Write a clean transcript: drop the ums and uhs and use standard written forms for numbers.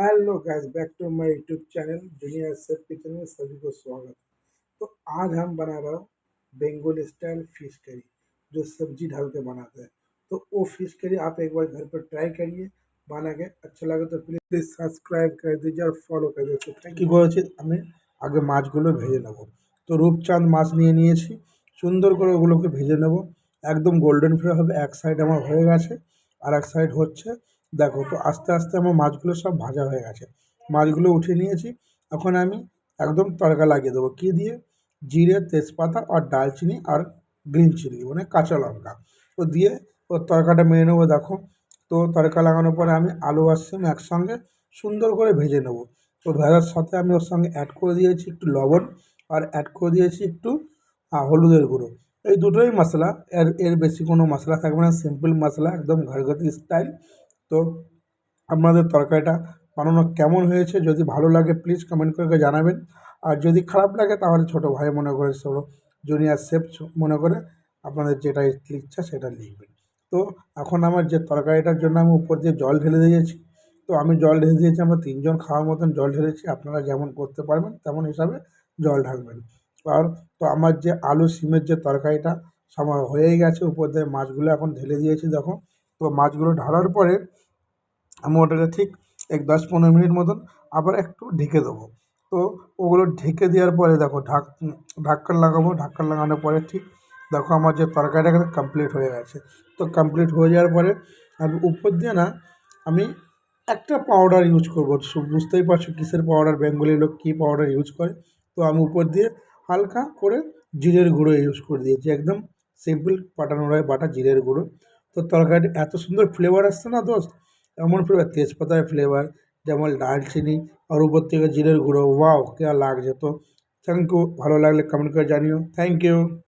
Hello guys, back to my YouTube channel दुनिया सब kitchen में सभी को स्वागत। तो आज हम बना रहे हो बंगाली स्टाइल फिश करी, जो सब्जी डाल के बनाते हैं। तो वो फिश करी आप एक बार घर पर ट्राई करिए, बना के अच्छा लगे तो प्लीज সাবস্ক্রাইব করে দीजिए और ফলো করে দিও। তো কি করেছি আমি, আগে মাছগুলো ভেজে নেব। তো রূপচাঁদ মাছ নিয়েছি, সুন্দর করে ওগুলোকে ভেজে নেব, একদম গোল্ডেন ফ্রাই হবে। এক সাইড আমার হয়ে গেছে, আর এক সাইড হচ্ছে। দেখো, তো আস্তে আস্তে আমার মাছগুলো সব ভাজা হয়ে গেছে, মাছগুলো উঠিয়ে নিয়েছি। এখন আমি একদম তড়কা লাগিয়ে দেবো, কী দিয়ে? জিরে, তেজপাতা আর দারচিনি আর গ্রিন চিলি মানে কাঁচা লঙ্কা, তো দিয়ে ওর তড়কাটা মেরে নেবো। দেখো, তো তড়কা লাগানোর পরে আমি আলু আর সিম একসঙ্গে সুন্দর করে ভেজে নেব। তো ভাজার সাথে আমি ওর সঙ্গে অ্যাড করে দিয়েছি একটু লবণ, আর অ্যাড করে দিয়েছি একটু হলুদের গুঁড়ো। এই দুটোই মশলা, এর এর বেশি কোনো মশলা থাকবে না, সিম্পল মশলা, একদম ঘরগতি স্টাইল। তো আপনাদের তরকারিটা বানানো কেমন হয়েছে, যদি ভালো লাগে প্লিজ কমেন্ট করে জানাবেন। আর যদি খারাপ লাগে তাহলে ছোটো ভাই মনে করে, জুনিয়র শেফ মনে করে আপনাদের যেটা ইচ্ছা সেটা লিখবেন। তো এখন আমার যে তরকারিটার জন্য আমি উপর দিয়ে জল ঢেলে দিয়েছি, তো আমি জল ঢেলে দিয়েছি, আমরা তিনজন খাওয়ার মতন জল ঢেলেছি। আপনারা যেমন করতে পারবেন তেমন হিসাবে জল ঢালবেন। আর তো আমার যে আলু সিমের যে তরকারিটা সময় হয়েই গেছে, উপর দিয়ে মাছগুলো এখন ঢেলে দিয়েছি। দেখো, তো মাছগুলো ঢালার পরে আমি ওটাকে ঠিক 10-15 মিনিট মতন আবার একটু ঢেকে দেবো। তো ওগুলো ঢেকে দেওয়ার পরে দেখো, ঢাক্কান লাগাবো। ঢাক্কান লাগানোর পরে ঠিক দেখো আমার যে তরকারিটা কিন্তু কমপ্লিট হয়ে গেছে। তো কমপ্লিট হয়ে যাওয়ার পরে আমি উপর দিয়ে না, আমি একটা পাউডার ইউজ করবো। বুঝতেই পারছো কিসের পাউডার, বেঙ্গলি লোক কী পাউডার ইউজ করে। তো আমি উপর দিয়ে হালকা করে জিরের গুঁড়ো ইউজ করে দিয়েছি, একদম সিম্পল বাটানো হয় বাটা জিরের গুঁড়ো। তো তরকারিটা এত সুন্দর ফ্লেভার আসছে না দোস্ত, এমন ফ্লেভার, তেজপাতার ফ্লেভার, যেমন দারচিনি, আর উপর থেকে জিরের গুঁড়ো, ওয়াও কেয়া লাগছে। তো থ্যাংক ইউ, ভালো লাগলে কমেন্ট করে জানিও। Thank you.